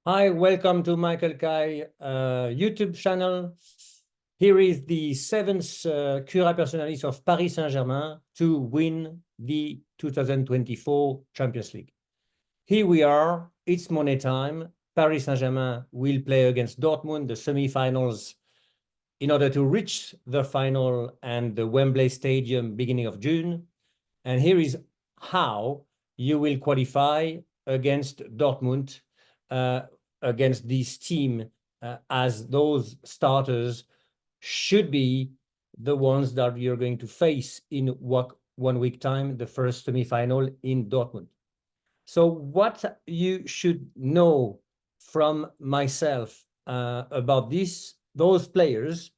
Hi, welcome to Michael Kai YouTube channel. Here is the seventh Cura Personalis of Paris Saint-Germain to win the 2024 Champions League. Here we are, it's money time. Paris Saint-Germain will play against Dortmund, the semi-finals, in order to reach the final and the Wembley Stadium beginning of June. And here is how you will qualify against Dortmund, against this team, as those starters should be the ones that you're going to face in 1 week time, the first semi-final in Dortmund. So what you should know from myself about those players,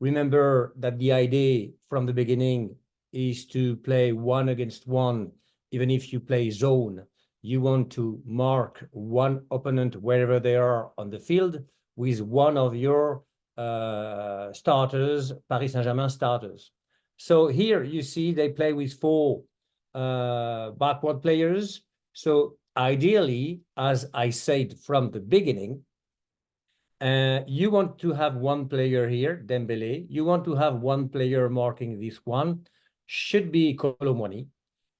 remember that the idea from the beginning is to play 1-against-1. Even if you play zone, you want to mark one opponent wherever they are on the field with one of your starters, Paris Saint-Germain starters. So here you see they play with 4 backward players. So ideally, as I said from the beginning, you want to have one player here, Dembélé. You want to have one player marking this one, should be Colomwani.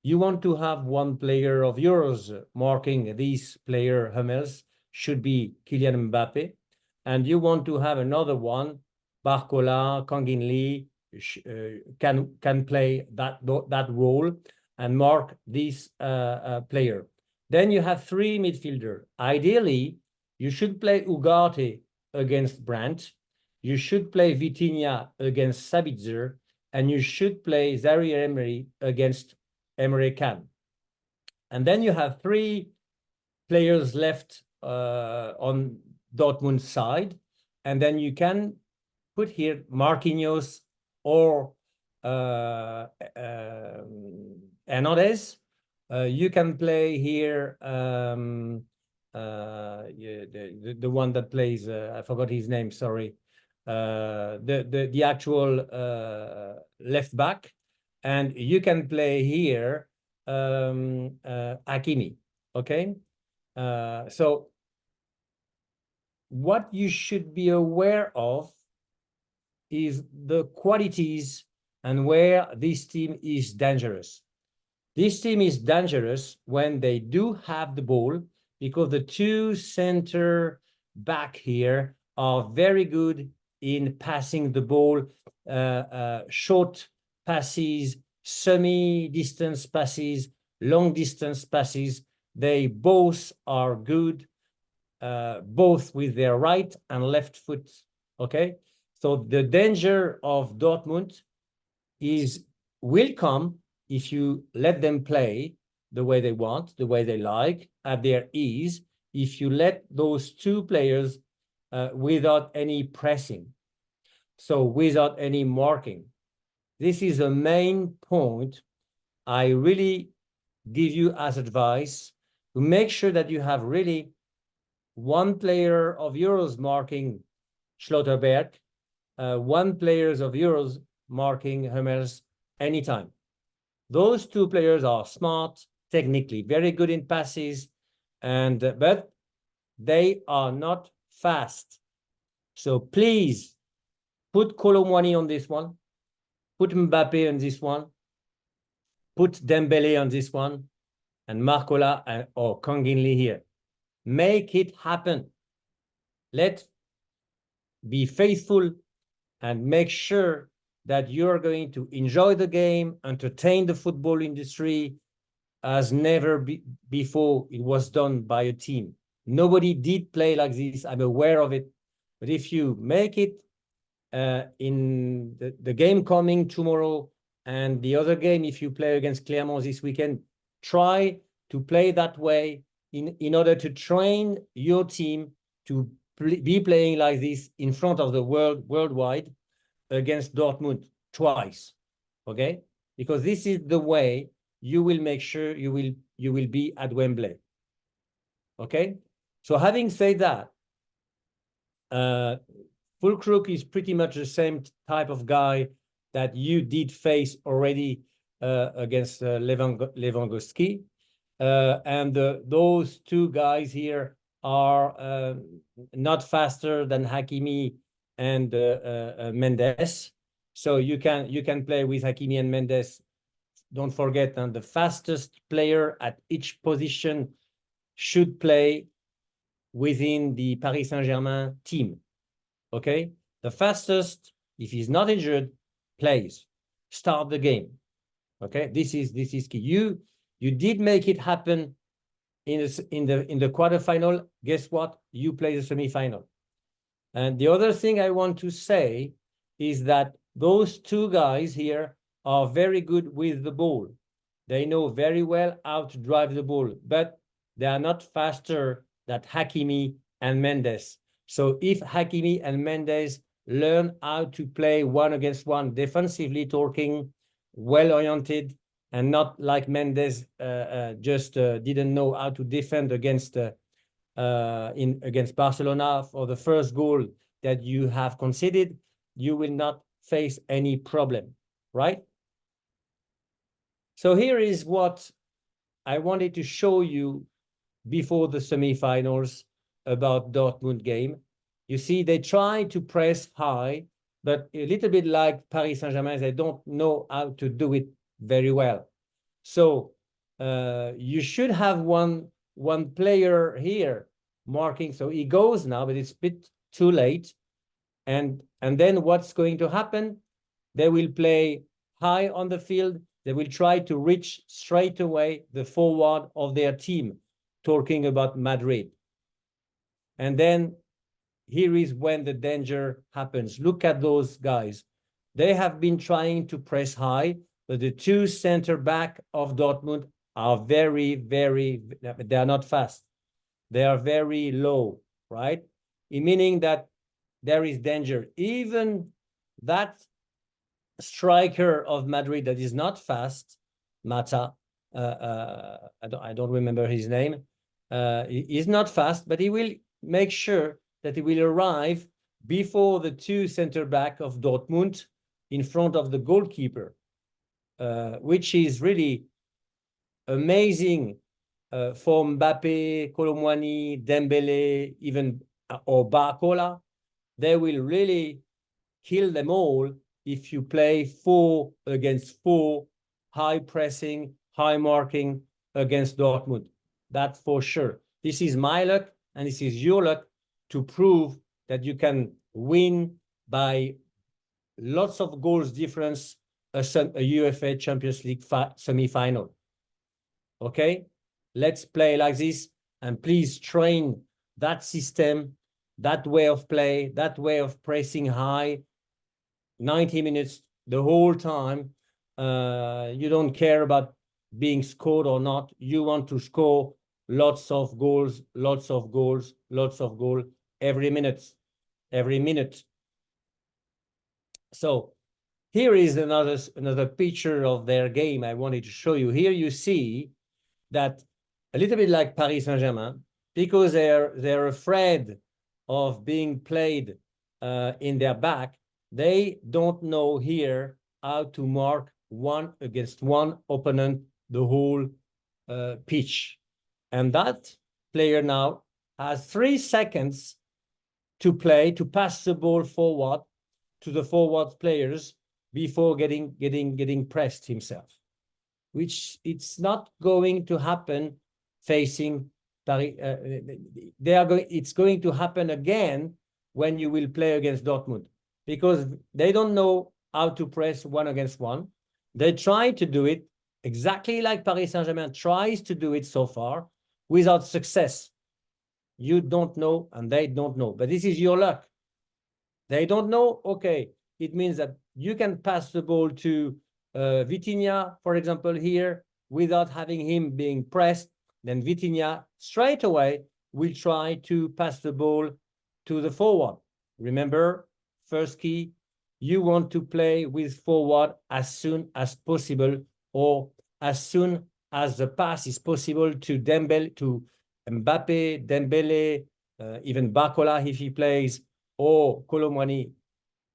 You want to have one player of yours marking this player, Hummels, should be Kylian Mbappe. And you want to have another one, Barcola, Kangin Lee, can play that role and mark this player. Then you have 3 midfielder. Ideally, you should play Ugarte against Brandt. You should play Vitinha against Sabitzer, and you should play Zaire Emery against Emre Can. And then you have 3 players left on Dortmund's side, and then you can put here Marquinhos or Hernandez. You can play here the one that plays, I forgot his name, sorry, the actual left back, and you can play here Hakimi. Okay, so what you should be aware of is the qualities and where this team is dangerous. This team is dangerous when they do have the ball, because the 2 center back here are very good in passing the ball, short passes, semi-distance passes, long-distance passes. They both are good, both with their right and left foot, okay? So the danger of Dortmund will come if you let them play the way they want, the way they like, at their ease, if you let those 2 players without any pressing, so without any marking. This is the main point I really give you as advice, to make sure that you have really one player of yours marking Schlotterberg, 1 player of yours marking Hummels anytime. Those 2 players are smart, technically very good in passes, but they are not fast. So please put Colomwani on this one, put Mbappé on this one, put Dembélé on this one, and Marcola or Kangin Lee here. Make it happen. Let's be faithful and make sure that you're going to enjoy the game, entertain the football industry as never before it was done by a team. Nobody did play like this. I'm aware of it. But if you make it in the game coming tomorrow and the other game, if you play against Clermont this weekend, try to play that way in order to train your team to be playing like this in front of the worldwide against Dortmund twice, okay? Because this is the way you will make sure you will be at Wembley, okay? So having said that, Fulkrug is pretty much the same type of guy that you did face already against Lewandowski. And those 2 guys here are not faster than Hakimi and Mendes. So you can play with Hakimi and Mendes. Don't forget, the fastest player at each position should play within the Paris Saint-Germain team. Okay, the fastest, if he's not injured, plays. Start the game. Okay, this is key. You did make it happen in the quarterfinal. Guess what? You play the semifinal. And the other thing I want to say is that those two guys here are very good with the ball. They know very well how to drive the ball, but they are not faster than Hakimi and Mendes. So if Hakimi and Mendes learn how to play one against one, defensively talking, well-oriented, and not like Mendes just didn't know how to defend against against Barcelona for the first goal that you have conceded, you will not face any problem, right? So here is what I wanted to show you before the semifinals about Dortmund game. You see, they try to press high, but a little bit like Paris Saint-Germain, they don't know how to do it very well. So you should have one player here marking. So he goes now, but it's a bit too late. And then what's going to happen? They will play high on the field. They will try to reach straight away the forward of their team, talking about Madrid. And then here is when the danger happens. Look at those guys. They have been trying to press high, but the two center back of Dortmund are very, they are not fast. They are very low, right? Meaning that there is danger. Even that striker of Madrid that is not fast, Mata, I don't remember his name, he's not fast, but he will make sure that he will arrive before the two center back of Dortmund in front of the goalkeeper, which is really amazing for Mbappé, Colomwani, Dembele, even or Barcola. They will really kill them all if you play 4 against 4, high pressing, high marking against Dortmund. That's for sure. This is my luck, and this is your luck to prove that you can win by lots of goals difference a UEFA Champions League semi-final. Okay, let's play like this, and please train that system, that way of play, that way of pressing high, 90 minutes the whole time. You don't care about being scored or not. You want to score lots of goals, lots of goals, lots of goals every minute. So here is another picture of their game I wanted to show you. Here you see that a little bit like Paris Saint-Germain, because they're afraid of being played in their back, they don't know here how to mark one against one opponent the whole pitch. And that player now has 3 seconds to play, to pass the ball forward to the forward players before getting pressed himself, which it's not going to happen facing Paris. It's going to happen again when you will play against Dortmund, because they don't know how to press one against one. They try to do it exactly like Paris Saint-Germain tries to do it so far, without success. You don't know, and they don't know. But this is your luck. They don't know, okay, it means that you can pass the ball to Vitinha, for example, here, without having him being pressed. Then Vitinha straight away will try to pass the ball to the forward. Remember, first key, you want to play with forward as soon as possible, or as soon as the pass is possible to Dembele, to Mbappe, Dembele, even Barcola if he plays, or Colomwani,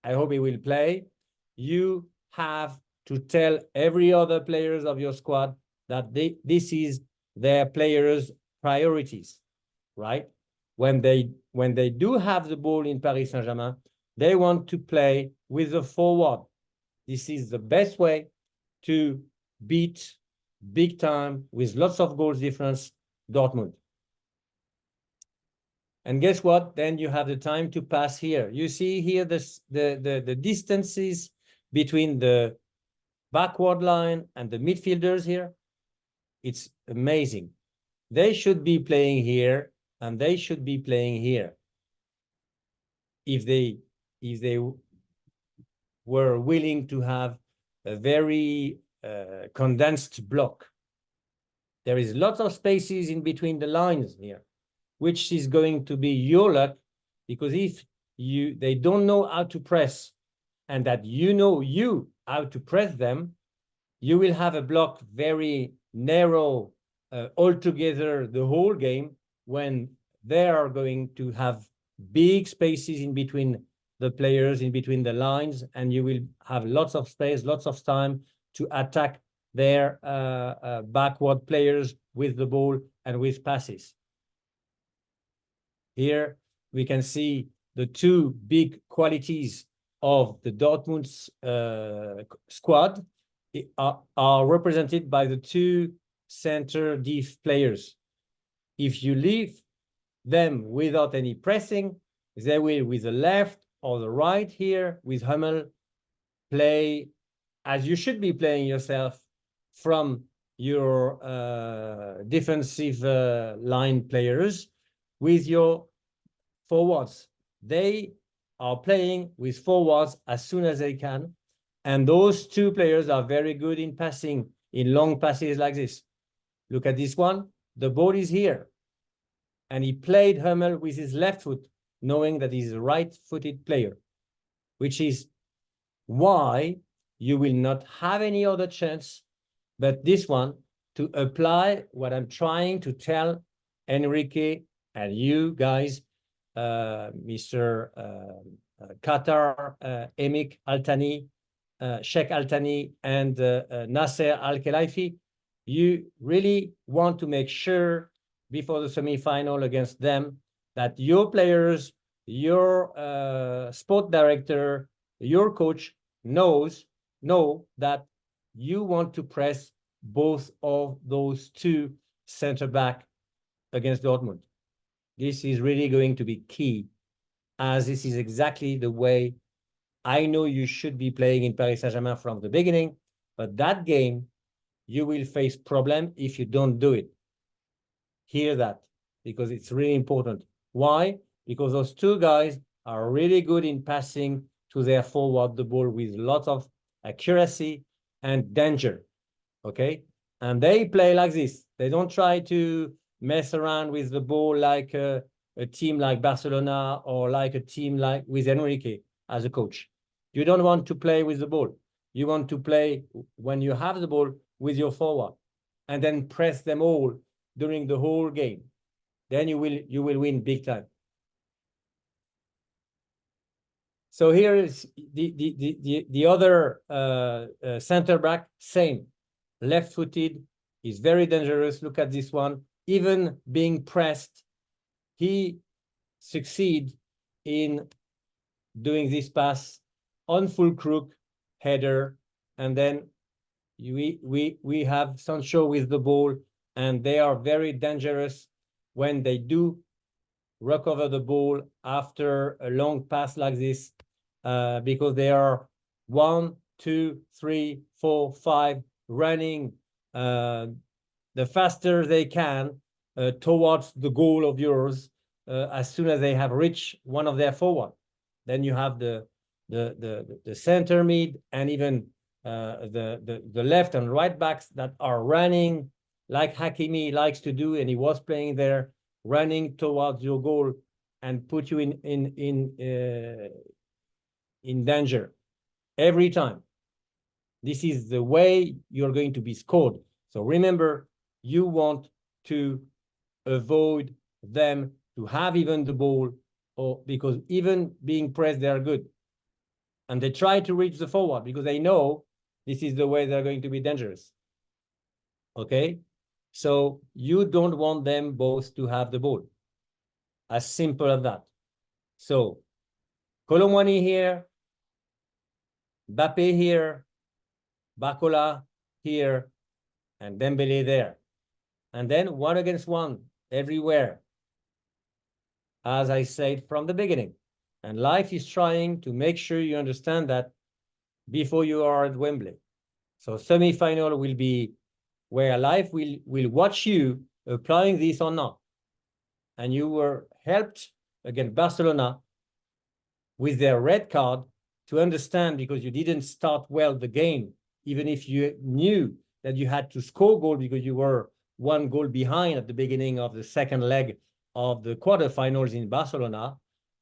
I hope he will play. You have to tell every other players of your squad that this is their players' priorities, right? when they do have the ball in Paris Saint-Germain, they want to play with the forward. This is the best way to beat big time with lots of goals difference Dortmund. And guess what? Then you have the time to pass here. You see here the distances between the backward line and the midfielders here. It's amazing. They should be playing here and they should be playing here. If they were willing to have a very condensed block. There is lots of spaces in between the lines here, which is going to be your luck, because if they don't know how to press and that you know how to press them, you will have a block very narrow altogether the whole game, when they are going to have big spaces in between the players, in between the lines, and you will have lots of space, lots of time to attack their backward players with the ball and with passes. Here we can see the two big qualities of the Dortmund's squad are represented by the two center def players. If you leave them without any pressing, they will, with the left or the right here, with Hummel, play as you should be playing yourself from your defensive line players with your forwards. They are playing with forwards as soon as they can. And those two players are very good in passing, in long passes like this. Look at this one. The ball is here. And he played Hummel with his left foot, knowing that he's a right-footed player, which is why you will not have any other chance but this one to apply what I'm trying to tell Enrique and you guys, Mr. Qatar, Emik Altani, Sheikh Altani, and Nasser Al-Khelaifi. You really want to make sure before the semi-final against them that your players, your sport director, your coach know that you want to press both of those two center back against Dortmund. This is really going to be key, as this is exactly the way I know you should be playing in Paris Saint-Germain from the beginning, but that game, you will face problem if you don't do it. Hear that, because it's really important. Why? Because those two guys are really good in passing to their forward the ball with lots of accuracy and danger, okay? And they play like this. They don't try to mess around with the ball like a team like Barcelona or like a team like with Enrique as a coach. You don't want to play with the ball. You want to play when you have the ball with your forward and then press them all during the whole game. Then you will win big time. So here is the other center back, same, left-footed, is very dangerous. Look at this one. Even being pressed, he succeed in doing this pass on full crook, header, and then we have Sancho with the ball, and they are very dangerous when they do recover the ball after a long pass like this, because they are 1, 2, 3, 4, 5 running the faster they can towards the goal of yours as soon as they have reached one of their forward. Then you have the center mid and even the left and right backs that are running like Hakimi likes to do, and he was playing there, running towards your goal and put you in danger every time. This is the way you're going to be scored. So remember, you want to avoid them to have even the ball, or because even being pressed, they are good. And they try to reach the forward because they know this is the way they're going to be dangerous. Okay? So you don't want them both to have the ball. As simple as that. So, Colomwani here, Mbappé here, Bacola here, and Dembele there. And then 1-against-1 everywhere, as I said from the beginning. And life is trying to make sure you understand that before you are at Wembley. So semi-final will be where life will watch you applying this or not. And you were helped against Barcelona with their red card to understand, because you didn't start well the game, even if you knew that you had to score goal because you were 1 goal behind at the beginning of the second leg of the quarterfinals in Barcelona.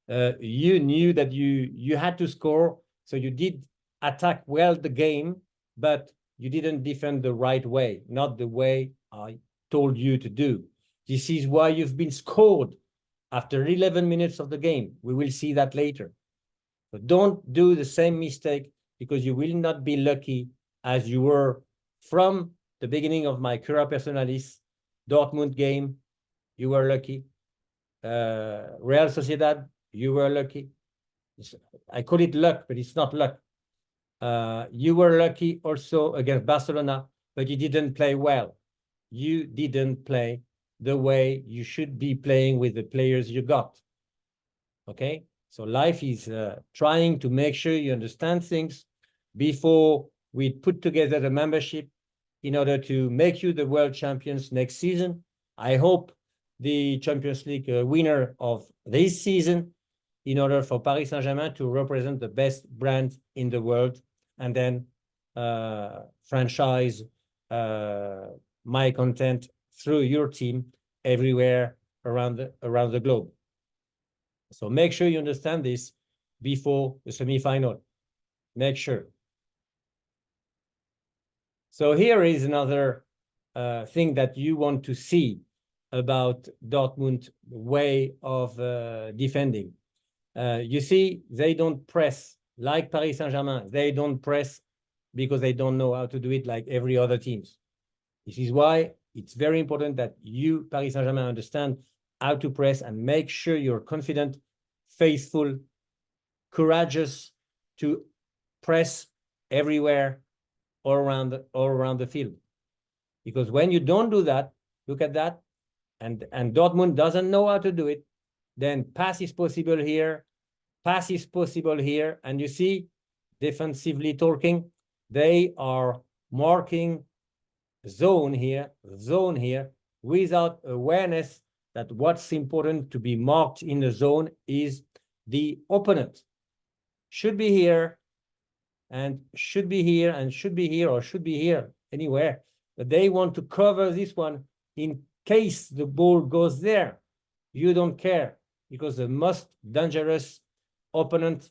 You knew that you had to score, so you did attack well the game, but you didn't defend the right way, not the way I told you to do. This is why you've been scored after 11 minutes of the game. We will see that later. But don't do the same mistake, because you will not be lucky as you were from the beginning of my Cura Personalis Dortmund game. You were lucky. Real Sociedad, you were lucky. I call it luck, but it's not luck. You were lucky also against Barcelona, but you didn't play well. You didn't play the way you should be playing with the players you got. Okay? So life is trying to make sure you understand things before we put together the membership in order to make you the world champions next season. I hope the Champions League winner of this season, in order for Paris Saint-Germain to represent the best brand in the world, and then franchise my content through your team everywhere around the globe. So make sure you understand this before the semi-final. Make sure. So here is another thing that you want to see about Dortmund way of defending. You see, they don't press like Paris Saint-Germain. They don't press because they don't know how to do it like every other teams. This is why it's very important that you, Paris Saint-Germain, understand how to press and make sure you're confident, faithful, courageous to press everywhere all around the field. Because when you don't do that, look at that, and Dortmund doesn't know how to do it, then pass is possible here, pass is possible here, and you see, defensively talking, they are marking zone here, without awareness that what's important to be marked in the zone is the opponent. Should be here, and should be here, and should be here, or should be here, anywhere. But they want to cover this one in case the ball goes there. You don't care, because the most dangerous opponent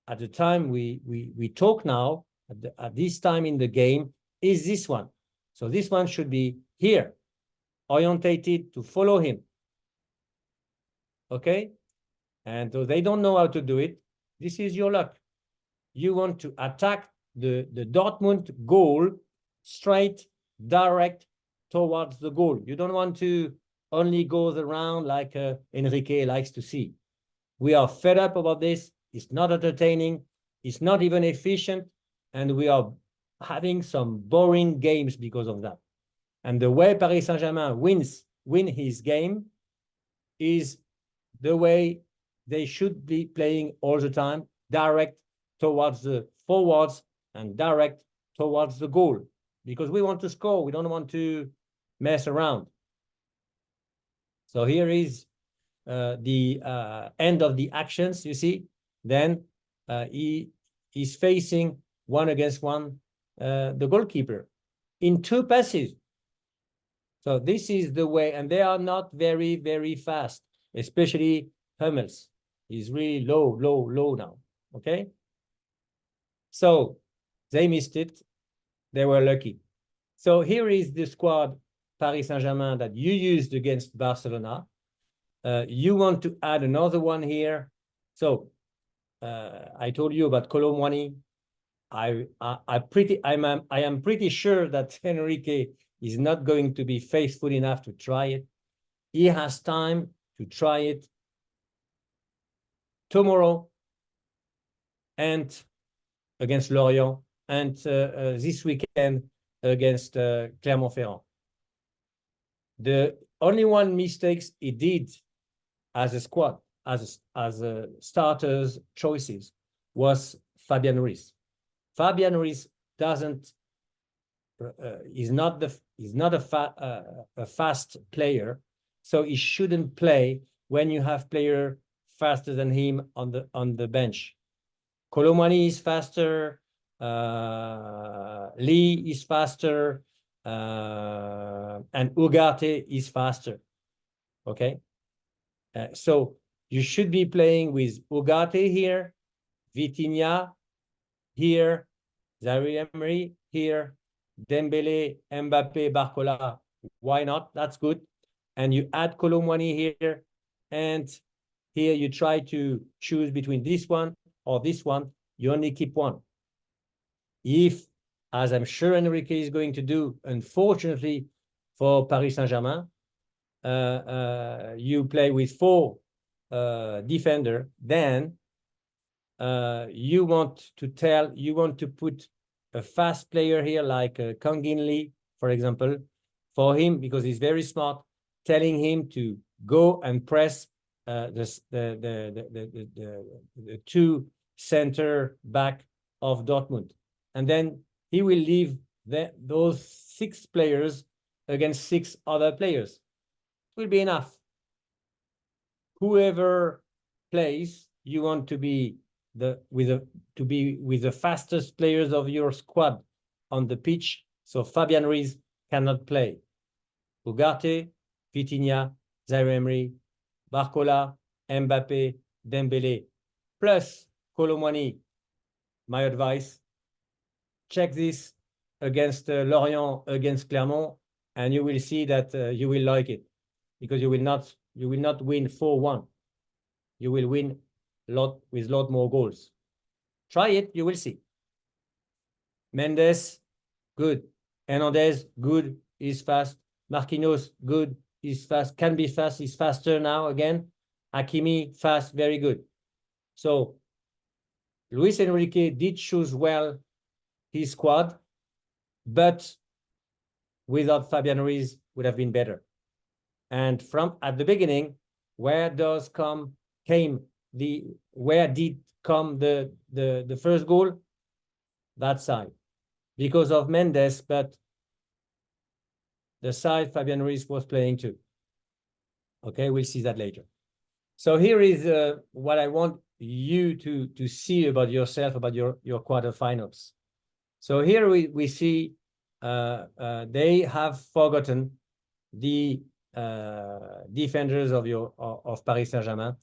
at the time we talk now, at this time in the game, is this one. So this one should be here, orientated to follow him. Okay? And so they don't know how to do it. This is your luck. You want to attack the Dortmund goal straight, direct towards the goal. You don't want to only go around like Enrique likes to see. We are fed up about this. It's not entertaining. It's not even efficient. And we are having some boring games because of that. And the way Paris Saint-Germain win his game is the way they should be playing all the time, direct towards the forwards and direct towards the goal, because we want to score. We don't want to mess around. So here is the end of the actions, you see. Then he is facing 1-against-1 the goalkeeper in 2 passes. So this is the way, and they are not very, very fast, especially Hummels. He's really low now, okay? So they missed it. They were lucky. So here is the squad, Paris Saint-Germain, that you used against Barcelona. You want to add another one here. So I told you about Colomwani. I am pretty sure that Enrique is not going to be faithful enough to try it. He has time to try it tomorrow and against Lorient, and this weekend against Clermont-Ferrand. The only one mistakes he did as a squad, as a starters choices, was Fabian Ruiz. Fabian Ruiz doesn't is not a fast player, so he shouldn't play when you have player faster than him on the bench. Colomani is faster, Lee is faster, and Ugarte is faster. Okay, so you should be playing with Ugarte here, Vitinha here, Zaire Emery here, Dembele, Mbappé, Barcola. Why not? That's good. And you add Colomani here, and here you try to choose between this one or this one. You only keep one. If, as I'm sure Enrique is going to do, unfortunately for Paris Saint-Germain, you play with 4 defender, then you want to put a fast player here like Kangin Lee, for example, for him, because he's very smart, telling him to go and press the 2 center back of Dortmund. And then he will leave those 6 players against 6 other players. It will be enough. Whoever plays, you want to be with the fastest players of your squad on the pitch. So Fabian Ruiz cannot play. Ugarte, Vitinha, Zaire Emery, Barcola, Mbappé, Dembele, plus Colomani. My advice, check this against Lorient, against Clermont, and you will see that you will like it, because you will not win 4-1. You will win with lot more goals. Try it, you will see. Mendes, good. Hernandez, good, is fast. Marquinhos, good, is fast, can be fast, is faster now again. Hakimi, fast, very good. So Luis Enrique did choose well his squad, but without Fabian Ruiz would have been better. And from at the beginning, where did come the first goal? That side, because of Mendes, but the side Fabian Ruiz was playing too. Okay, we'll see that later. So here is what I want you to see about yourself, about your quarterfinals. So here we see they have forgotten the defenders of Paris Saint-Germain.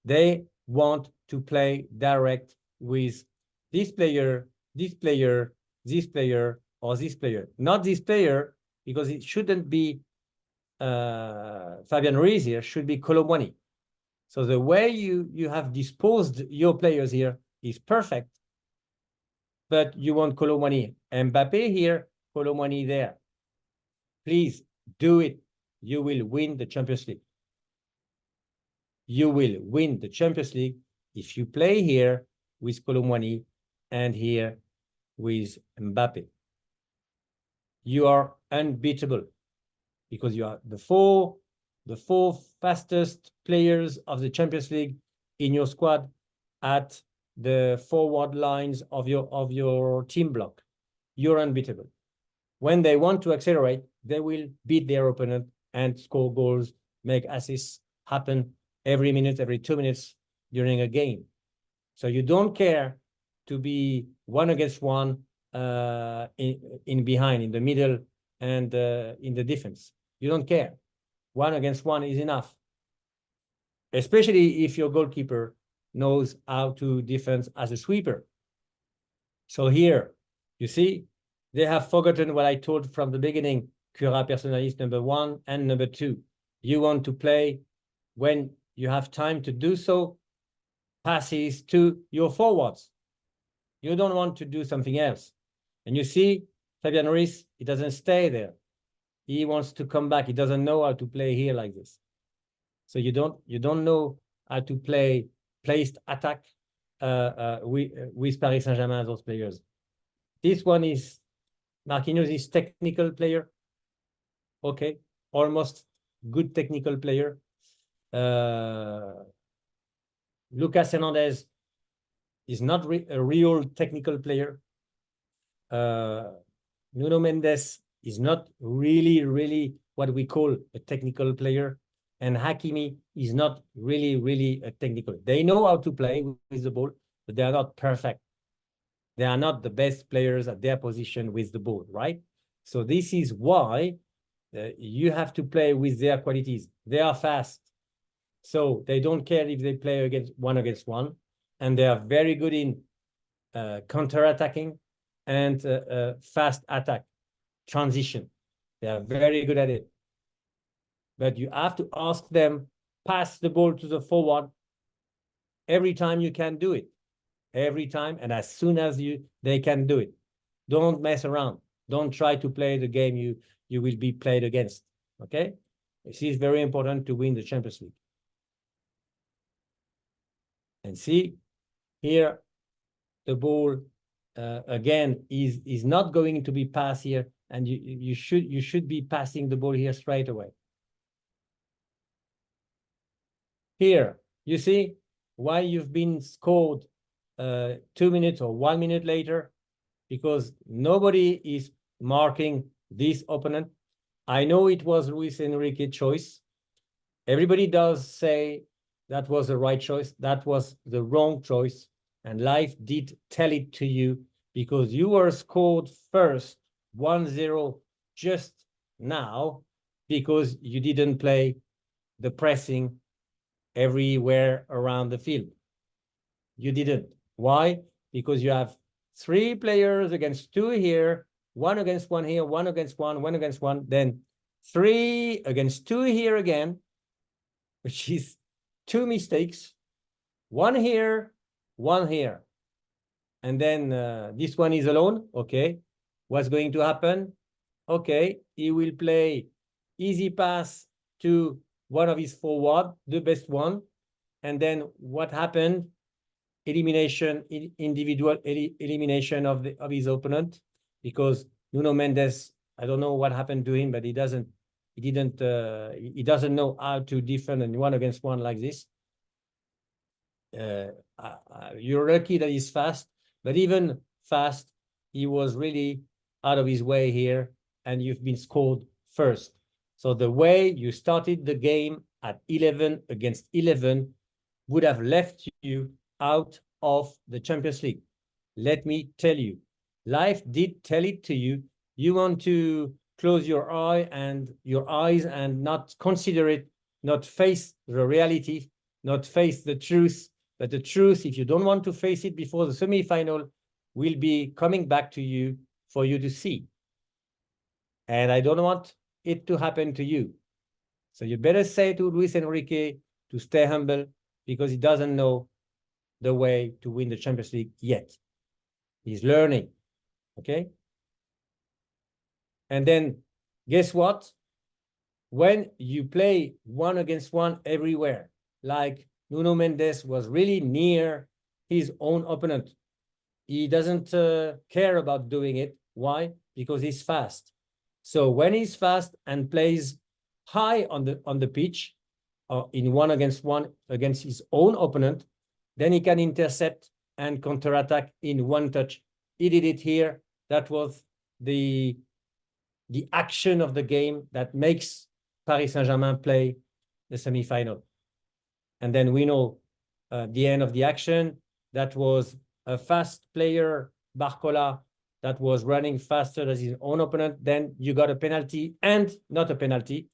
They want to play direct with this player, this player, this player, or this player. Not this player, because it shouldn't be Fabian Ruiz here, should be Colomani. So the way you have disposed your players here is perfect, but you want Colomani. Mbappé here, Colomani there. Please do it. You will win the Champions League. You will win the Champions League if you play here with Colomani and here with Mbappe. You are unbeatable because you are the four fastest players of the Champions League in your squad at the forward lines of your team block. You're unbeatable. When they want to accelerate, they will beat their opponent and score goals, make assists happen every minute, every 2 minutes during a game. So you don't care to be 1 against 1 in behind, in the middle, and in the defense. You don't care. 1 against 1 is enough, especially if your goalkeeper knows how to defend as a sweeper. So here, you see, they have forgotten what I told from the beginning. Cura, Personalis, number 1 and number 2. You want to play when you have time to do so, passes to your forwards. You don't want to do something else. And you see, Fabian Ruiz, he doesn't stay there. He wants to come back. He doesn't know how to play here like this. So you don't know how to play placed attack with Paris Saint-Germain, those players. This one is Marquinhos is technical player. Okay, almost good technical player. Lucas Hernandez is not a real technical player. Nuno Mendes is not really what we call a technical player. And Hakimi is not really a technical. They know how to play with the ball, but they are not perfect. They are not the best players at their position with the ball, right? So this is why you have to play with their qualities. They are fast. So they don't care if they play against one, and they are very good in counter-attacking and fast attack, transition. They are very good at it. But you have to ask them, pass the ball to the forward every time you can do it. Every time, and as soon as they can do it. Don't mess around. Don't try to play the game you will be played against. Okay? This is very important to win the Champions League. And see, here, the ball again is not going to be passed here, and you should be passing the ball here straight away. Here, you see why you've been scored 2 minutes or 1 minute later, because nobody is marking this opponent. I know it was Luis Enrique's choice. Everybody does say that was the right choice. That was the wrong choice. And life did tell it to you, because you were scored first 1-0 just now, because you didn't play the pressing everywhere around the field. You didn't. Why? Because you have 3 players against 2 here, 1 against 1 here, 1 against 1, 1 against 1, then 3 against 2 here again, which is 2 mistakes, 1 here, 1 here. And then this one is alone. Okay. What's going to happen? Okay. He will play easy pass to one of his forward, the best one. And then what happened? Elimination, individual elimination of his opponent, because Nuno Mendes, I don't know what happened to him, but he doesn't know how to defend in 1 against 1 like this. You're lucky that he's fast, but even fast, he was really out of his way here, and you've been scored first. So the way you started the game at 11 against 11 would have left you out of the Champions League. Let me tell you, life did tell it to you. You want to close your eyes and not consider it, not face the reality, not face the truth. But the truth, if you don't want to face it before the semi-final, will be coming back to you for you to see. And I don't want it to happen to you. So you better say to Luis Enrique to stay humble, because he doesn't know the way to win the Champions League yet. He's learning, okay? And then, guess what? When you play 1 against 1 everywhere, like Nuno Mendes was really near his own opponent, he doesn't care about doing it. Why? Because he's fast. So when he's fast and plays high on the pitch, in 1 against 1 against his own opponent, then he can intercept and counterattack in 1 touch. He did it here. That was the action of the game that makes Paris Saint-Germain play the semi-final. And then we know the end of the action. That was a fast player, Barcola, that was running faster than his own opponent. Then you got a penalty, and not a penalty.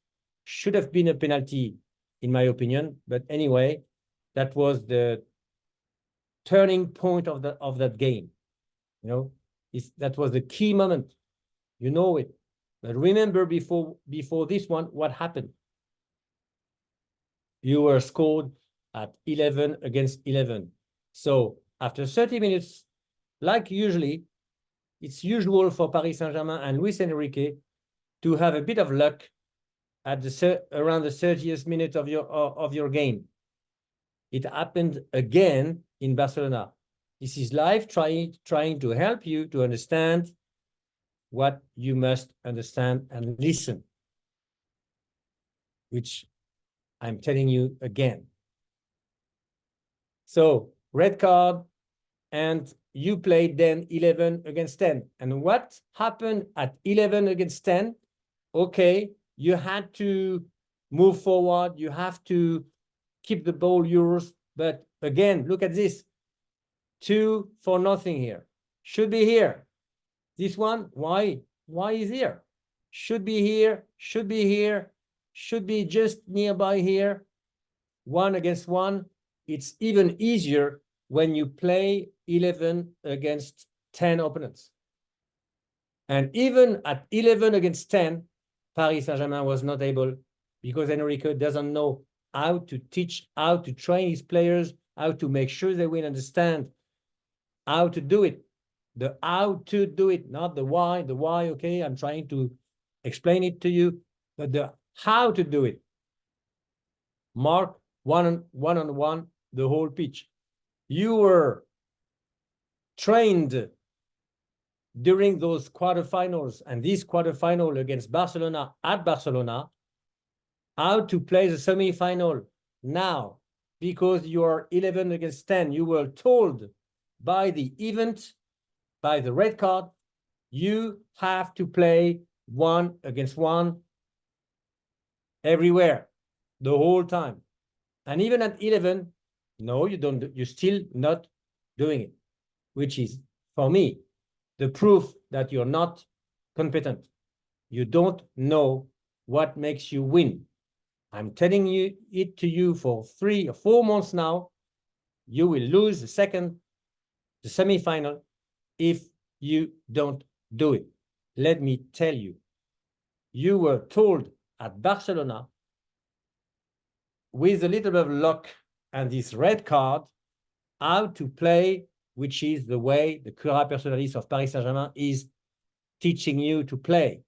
Should have been a penalty, in my opinion. But anyway, that was the turning point of that game. You know, that was the key moment. You know it. But remember, before this one, what happened? You were scored at 11 against 11. So after 30 minutes, like usually, it's usual for Paris Saint-Germain and Luis Enrique to have a bit of luck at around the 30th minute of your game. It happened again in Barcelona. This is live trying to help you to understand what you must understand and listen, which I'm telling you again. So red card, and you played then 11 against 10. And what happened at 11 against 10? Okay, you had to move forward. You have to keep the ball yours. But again, look at this. 2 for nothing here. Should be here. This one, why? Why is here? Should be here, should be here, should be just nearby here. 1 against 1. It's even easier when you play 11 against 10 opponents. And even at 11 against 10, Paris Saint-Germain was not able, because Enrique doesn't know how to teach, how to train his players, how to make sure they will understand how to do it. The how to do it, not the why. The why, okay, I'm trying to explain it to you, but the how to do it. Mark one on one the whole pitch. You were trained during those quarterfinals and this quarterfinal against Barcelona at Barcelona how to play the semi-final now, because you are 11 against 10. You were told by the event, by the red card, you have to play 1 against 1 everywhere, the whole time. And even at 11, no, you don't. You're still not doing it, which is, for me, the proof that you're not competent. You don't know what makes you win. I'm telling you it to you for 3 or 4 months now. You will lose the semi-final, if you don't do it. Let me tell you, you were told at Barcelona, with a little bit of luck and this red card, how to play, which is the way the Cura Personalis of Paris Saint-Germain is teaching you to play.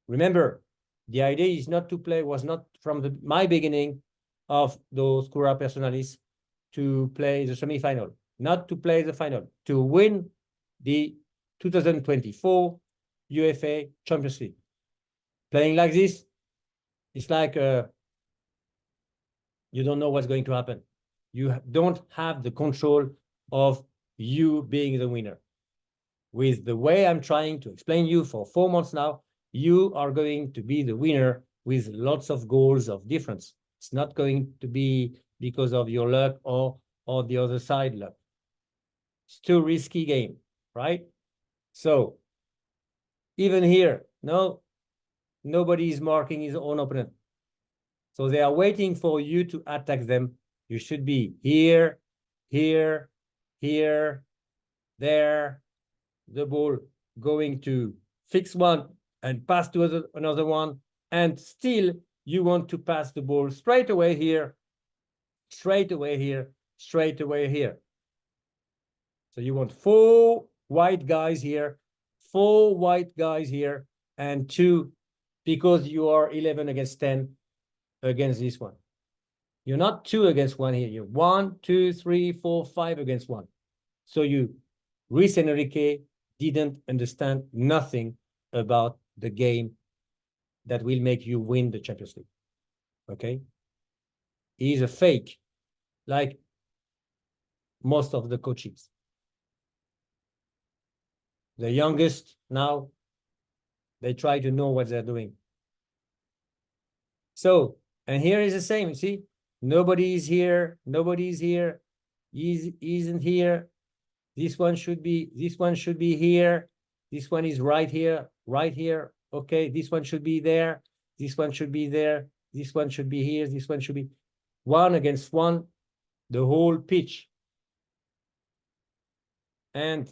Remember, the idea is not to play, was not from my beginning of those Cura Personalis to play the semi-final, not to play the final, to win the 2024 UEFA Champions League. Playing like this, it's like you don't know what's going to happen. You don't have the control of you being the winner. With the way I'm trying to explain you for 4 months now, you are going to be the winner with lots of goals of difference. It's not going to be because of your luck or the other side luck. It's too risky game, right? So even here, no, nobody is marking his own opponent. So they are waiting for you to attack them. You should be here, here, here, there. The ball going to fix one and pass to another one. And still, you want to pass the ball straight away here, straight away here, straight away here. So you want 4 white guys here, 4 white guys here, and 2, because you are 11 against 10 against this one. You're not 2 against 1 here. You're 1, 2, 3, 4, 5 against 1. So Luis Enrique didn't understand nothing about the game that will make you win the Champions League. Okay? He's a fake, like most of the coaches. The youngest now, they try to know what they're doing. So, and here is the same, you see? Nobody is here, nobody is here, isn't here. This one should be here. This one is right here, right here. Okay, this one should be there. This one should be there. This one should be here. This one should be 1 against 1, the whole pitch. And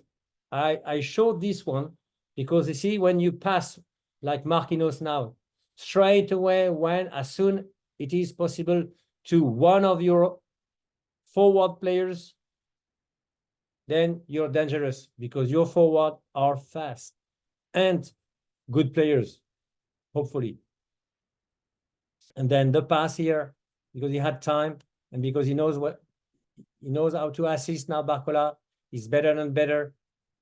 I showed this one because you see, when you pass like Marquinhos now, straight away, as soon it is possible, to one of your forward players, then you're dangerous because your forward are fast and good players, hopefully. And then the pass here, because he had time, and because he knows how to assist now. Barcola is better and better.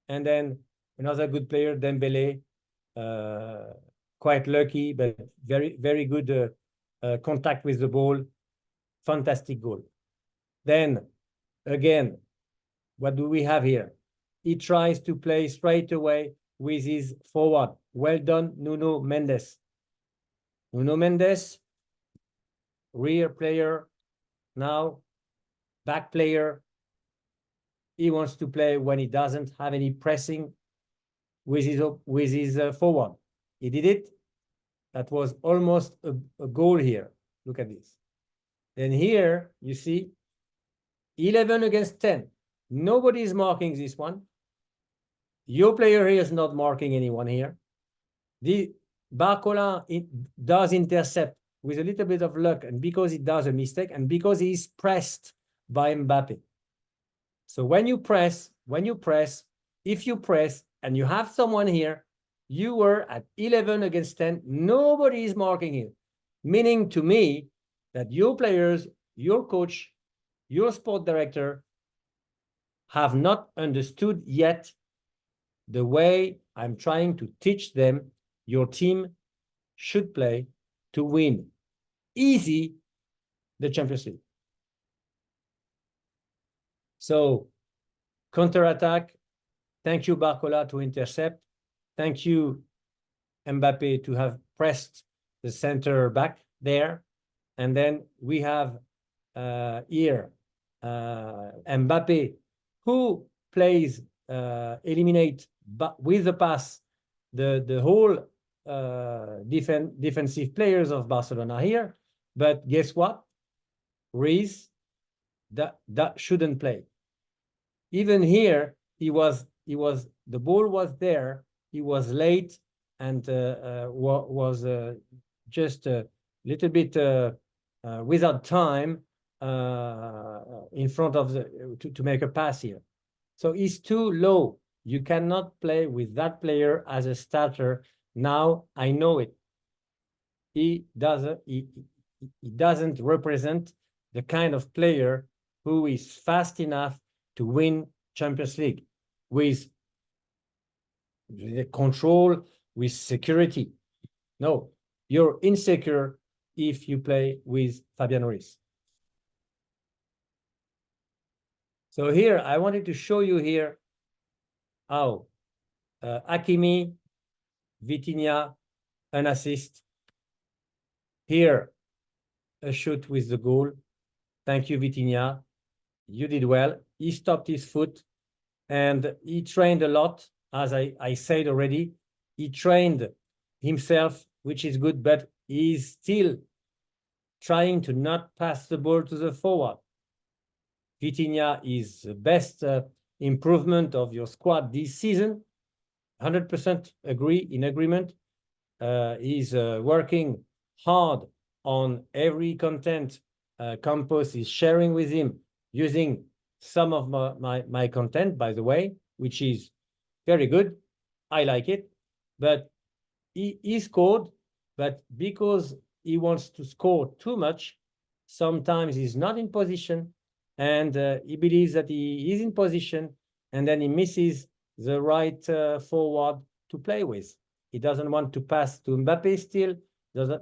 And then another good player, Dembele, quite lucky, but very, very good contact with the ball. Fantastic goal. Then again, what do we have here? He tries to play straight away with his forward. Well done, Nuno Mendes. Nuno Mendes, rear player, now back player. He wants to play when he doesn't have any pressing with his forward. He did it. That was almost a goal here. Look at this. And here you see 11 against 10. Nobody is marking this one. Your player here is not marking anyone here. The Barcola does intercept with a little bit of luck, and because he does a mistake, and because he is pressed by Mbappe. So when you press, if you press and you have someone here, you were at 11 against 10. Nobody is marking you, meaning to me that your players, your coach, your sport director have not understood yet the way I'm trying to teach them your team should play to win easy the Champions League. So counter-attack, thank you, Barcola, to intercept. Thank you, Mbappe, to have pressed the center back there. And then we have here Mbappe, who plays eliminate with the pass the whole defensive players of Barcelona here. But guess what? Reese, that shouldn't play. Even here, the ball was there. He was late and was just a little bit without time in front of to make a pass here. So he's too low. You cannot play with that player as a starter. Now I know it. He doesn't represent the kind of player who is fast enough to win Champions League with the control, with security. No, you're insecure if you play with Fabian Ruiz. So here, I wanted to show you here how Hakimi, Vitinha, an assist. Here, a shoot with the goal. Thank you, Vitinha. You did well. He stopped his foot and he trained a lot. As I said already, he trained himself, which is good, but he's still trying to not pass the ball to the forward. Vitinha is the best improvement of your squad this season. 100% in agreement. He's working hard on every content Campos is sharing with him, using some of my content, by the way, which is very good. I like it. But he scored, but because he wants to score too much, sometimes he's not in position, and he believes that he is in position, and then he misses the right forward to play with. He doesn't want to pass to Mbappe still, doesn't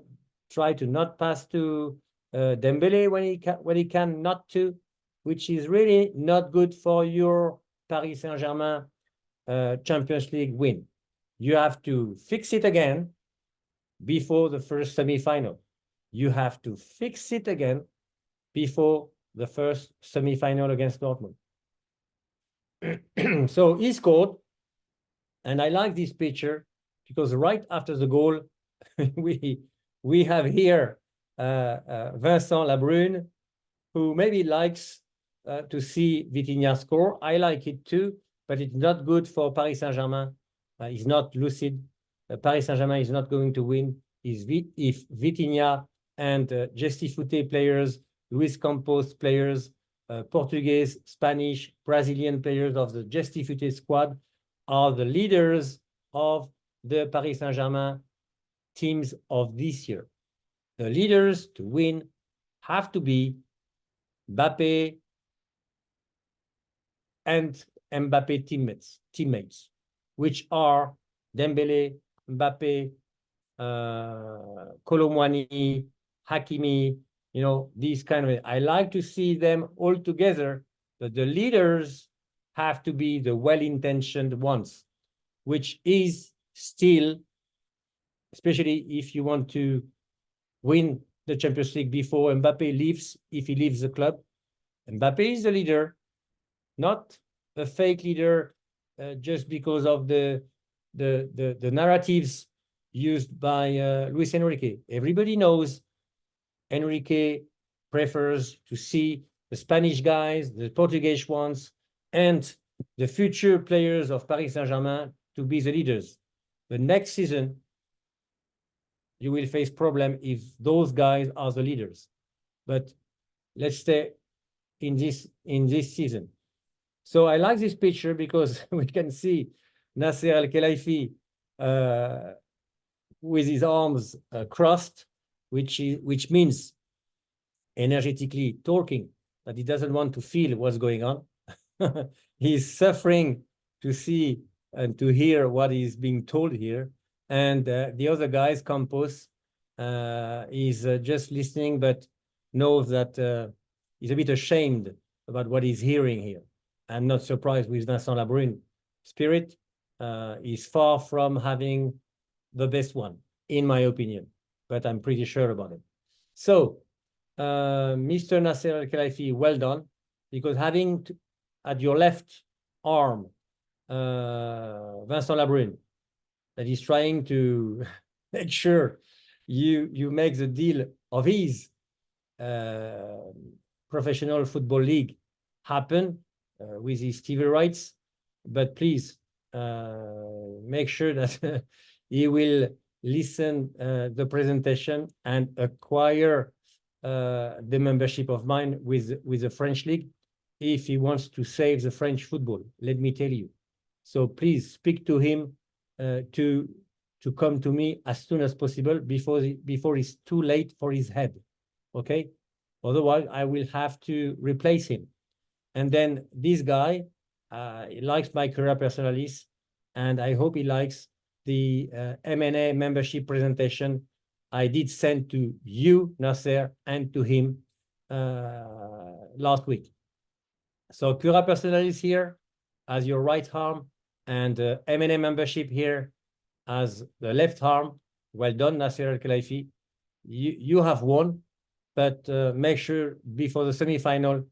try to not pass to Dembele when he can not to, which is really not good for your Paris Saint-Germain Champions League win. You have to fix it again before the first semi-final. You have to fix it again before the first semi-final against Dortmund. So he scored, and I like this picture because right after the goal, we have here Vincent Labrune, who maybe likes to see Vitinha score. I like it too, but it's not good for Paris Saint-Germain. He's not lucid. Paris Saint-Germain is not going to win if Vitinha and Gestifute players, Luis Campos players, Portuguese, Spanish, Brazilian players of the Gestifute squad are the leaders of the Paris Saint-Germain teams of this year. The leaders to win have to be Mbappe, and Mbappe teammates, which are Dembele, Mbappe, Kolomwani, Hakimi, you know, these kind of, I like to see them all together, but the leaders have to be the well-intentioned ones, which is still, especially if you want to win the Champions League before Mbappe leaves, if he leaves the club. Mbappe is the leader, not a fake leader just because of the narratives used by Luis Enrique. Everybody knows Enrique prefers to see the Spanish guys, the Portuguese ones, and the future players of Paris Saint-Germain to be the leaders. The next season, you will face problem if those guys are the leaders. But let's stay in this season. So I like this picture because we can see Nasser Al-Khelaifi with his arms crossed, which means energetically talking that he doesn't want to feel what's going on. He's suffering to see and to hear what is being told here. And the other guys, Campos, is just listening, but knows that he's a bit ashamed about what he's hearing here. I'm not surprised with Vincent Labrune. Spirit is far from having the best one, in my opinion, but I'm pretty sure about it. So, Mr. Nasser Al-Khelaifi, well done, because having at your left arm Vincent Labrune, that is trying to make sure you make the deal of his professional football league happen with his TV rights, but please make sure that he will listen the presentation and acquire the membership of mine with the French league if he wants to save the French football, let me tell you. So please speak to him to come to me as soon as possible before it's too late for his head, okay? Otherwise, I will have to replace him. And then this guy, he likes my Cura Personalis, and I hope he likes the M&A membership presentation I did send to you, Nasser, and to him last week. So Cura Personalis here as your right arm, and M&A membership here as the left arm. Well done, Nasser Al-Khelaifi. You have won, but make sure before the semi-final,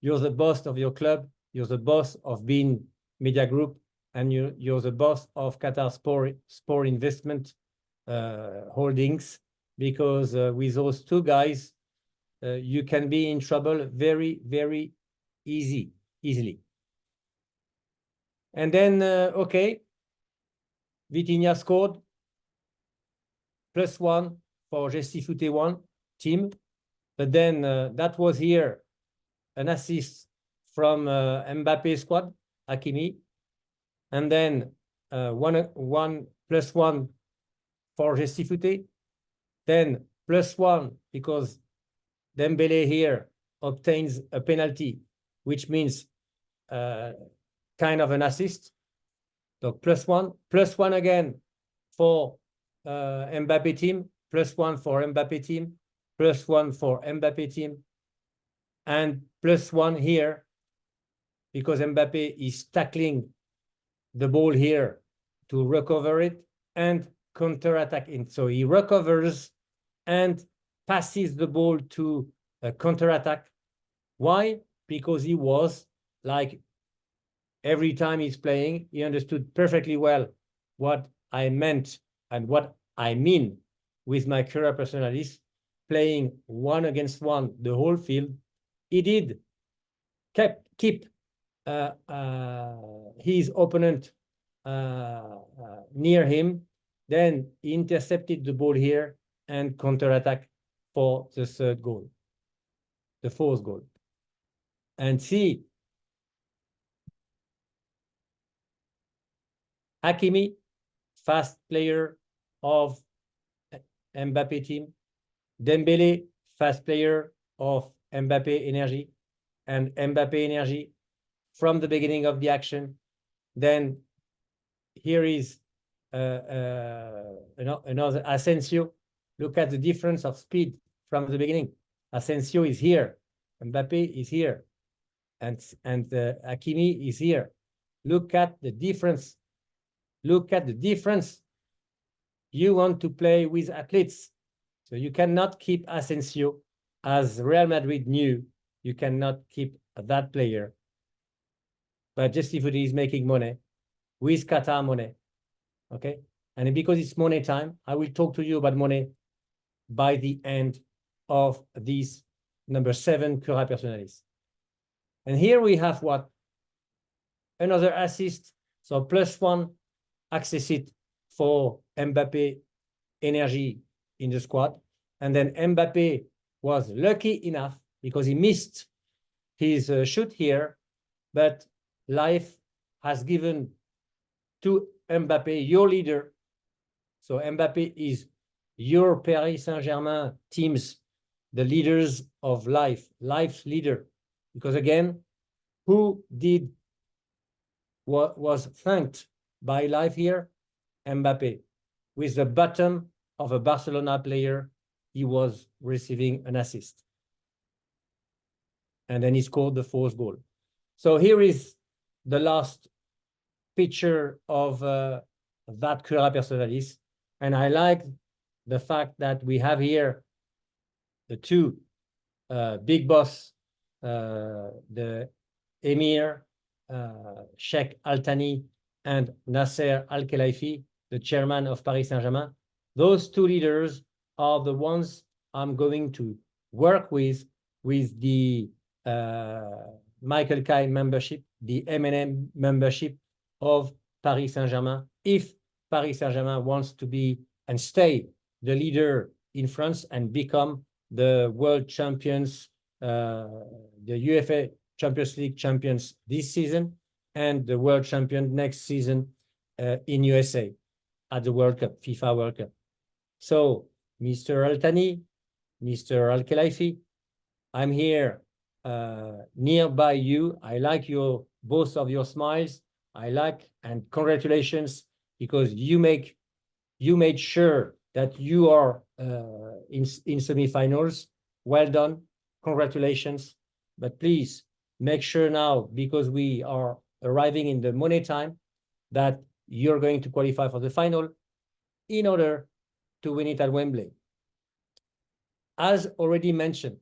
you're the boss of your club, you're the boss of being Media Group, and you're the boss of Qatar Sport Investment Holdings, because with those two guys, you can be in trouble very, very easily. And then, okay, Vitinha scored +1 for Gestifute 1 team. But then that was here an assist from Mbappé squad, Hakimi. And then one +1 for Gestifute. Then +1 because Dembele here obtains a penalty, which means kind of an assist. So +1 again for Mbappé team, +1 for Mbappé team, +1 for Mbappé team, and +1 here because Mbappé is tackling the ball here to recover it and counter-attack it. So he recovers and passes the ball to a counter-attack. Why? Because he was like, every time he's playing, he understood perfectly well what I meant and what I mean with my Cura Personalis, playing 1 against 1 the whole field. He did keep his opponent near him. Then he intercepted the ball here and counter-attack for the third goal, the fourth goal. And see, Hakimi, fast player of Mbappé team. Dembele, fast player of Mbappé energy and Mbappé energy from the beginning of the action. Then here is another Asensio. Look at the difference of speed from the beginning. Asensio is here, Mbappé is here, and Hakimi is here. Look at the difference. Look at the difference. You want to play with athletes, so you cannot keep Asensio, as Real Madrid knew. You cannot keep that player. But Just Foodie is making money with Qatar money. Okay, and because it's money time, I will talk to you about money by the end of this number 7 Cura Personalis. And here we have what? Another assist. So +1 access it for Mbappé energy in the squad. And then Mbappé was lucky enough because he missed his shoot here, but life has given to Mbappé, your leader. So Mbappé is your Paris Saint-Germain teams, the leaders of life, life's leader. Because again, who did what was thanked by life here? Mbappé. With the bottom of a Barcelona player, he was receiving an assist. And then he scored the 4th goal. So here is the last picture of that Cura Personalis. And I like the fact that we have here the two big boss, the Emir Sheikh Al Thani and Nasser Al Khelaifi, the chairman of Paris Saint-Germain. Those two leaders are the ones I'm going to work with the Michael Kai membership, the M&M membership of Paris Saint-Germain, if Paris Saint-Germain wants to be and stay the leader in France and become the world champions, the UEFA Champions League champions this season and the world champion next season in USA at the World Cup, FIFA World Cup. So, Mr. Al Thani, Mr. Al Khelaifi, I'm here nearby you. I like both of your smiles. I like and congratulations because you made sure that you are in semifinals. Well done, congratulations. But please make sure now, because we are arriving in the money time, that you're going to qualify for the final in order to win it at Wembley. As already mentioned,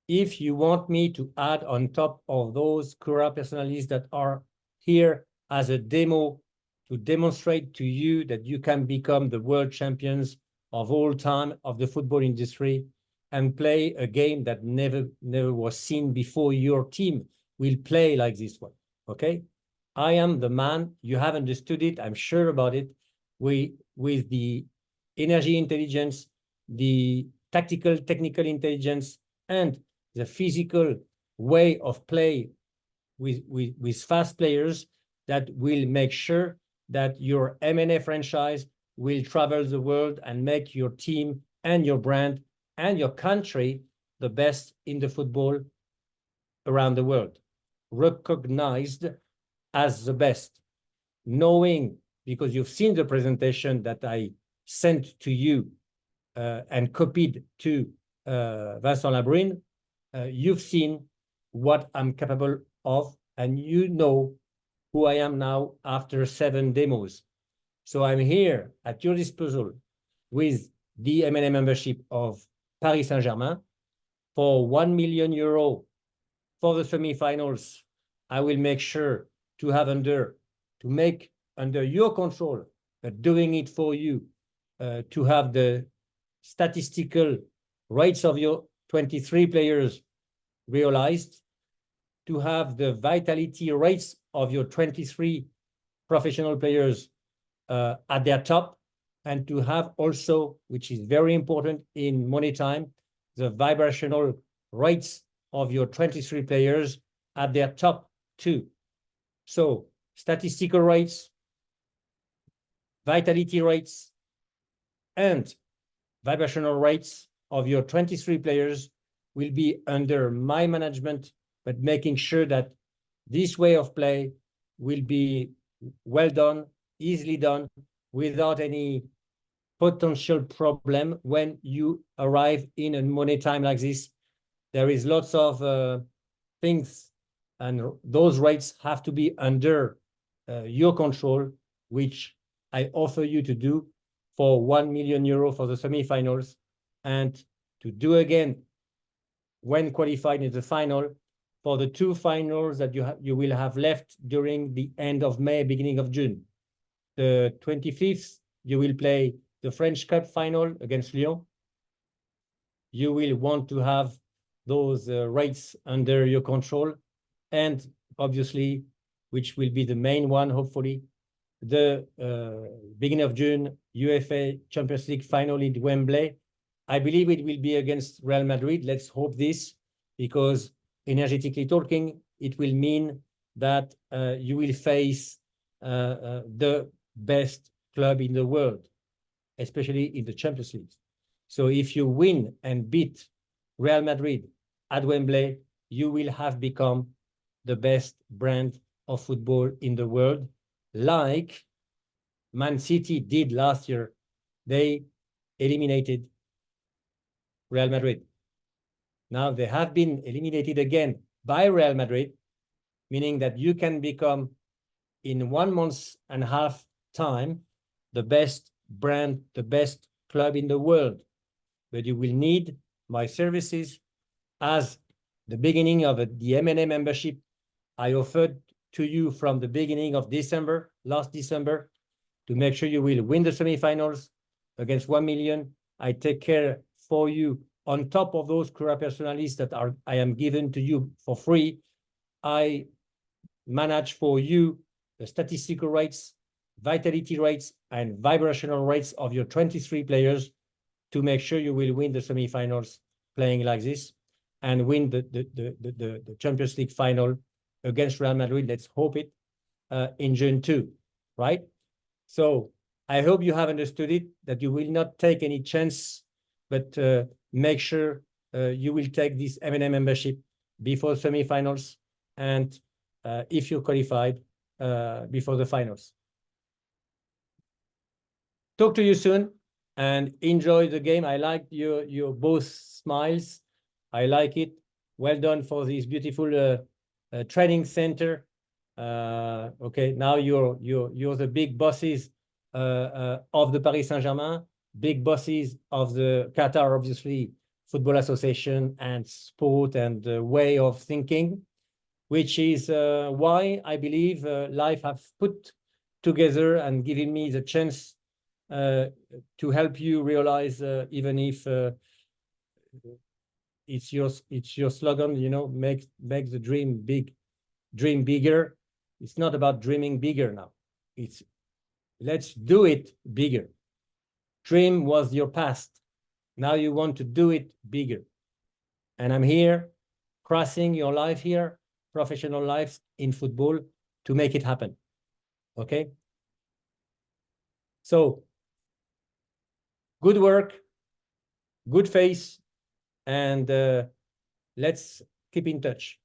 if you want me to add on top of those Cura Personalis that are here as a demo to demonstrate to you that you can become the world champions of all time of the football industry and play a game that never was seen before, your team will play like this one, okay? I am the man, you have understood it, I'm sure about it, with the energy intelligence, the technical intelligence, and the physical way of play with fast players that will make sure that your M&A franchise will travel the world and make your team and your brand and your country the best in the football around the world, recognized as the best, knowing, because you've seen the presentation that I sent to you and copied to Vincent Labrune, you've seen what I'm capable of, and you know who I am now after 7 demos. So I'm here at your disposal with the M&A membership of Paris Saint-Germain for €1 million for the semifinals. I will make sure to make under your control, doing it for you, to have the statistical rates of your 23 players realized, to have the vitality rates of your 23 professional players at their top, and to have also, which is very important in money time, the vibrational rates of your 23 players at their top too. So statistical rates, vitality rates, and vibrational rates of your 23 players will be under my management, but making sure that this way of play will be well done, easily done, without any potential problem when you arrive in a money time like this. There is lots of things, and those rates have to be under your control, which I offer you to do for 1 million euro for the semifinals, and to do again when qualified in the final for the two finals that you will have left during the end of May, beginning of June. The 25th, you will play the French Cup final against Lyon. You will want to have those rates under your control. And obviously, which will be the main one, hopefully, the beginning of June, UEFA Champions League final in Wembley. I believe it will be against Real Madrid. Let's hope this, because energetically talking, it will mean that you will face the best club in the world, especially in the Champions League. So if you win and beat Real Madrid at Wembley, you will have become the best brand of football in the world, like Man City did last year. They eliminated Real Madrid. Now they have been eliminated again by Real Madrid, meaning that you can become in 1 month and a half time the best brand, the best club in the world. But you will need my services as the beginning of the M&A membership I offered to you from the beginning of December, last December, to make sure you will win the semifinals against 1 million. I take care for you on top of those Cura Personalis that I am given to you for free. I manage for you the statistical rates, vitality rates, and vibrational rates of your 23 players to make sure you will win the semifinals playing like this and win the Champions League final against Real Madrid. Let's hope it in June too, right? So I hope you have understood it, that you will not take any chance, but make sure you will take this M&A membership before semifinals, and if you're qualified, before the finals. Talk to you soon and enjoy the game. I like your both smiles. I like it. Well done for this beautiful training center. Okay, now you're the big bosses of the Paris Saint-Germain, big bosses of the Qatar, obviously, Football Association and sport and way of thinking, which is why I believe life have put together and given me the chance to help you realize, even if it's your slogan, you know, make the dream big, dream bigger. It's not about dreaming bigger now. It's let's do it bigger. Dream was your past. Now you want to do it bigger. And I'm here, crossing your life here, professional lives in football, to make it happen. Okay? So, good work, good face, and let's keep in touch.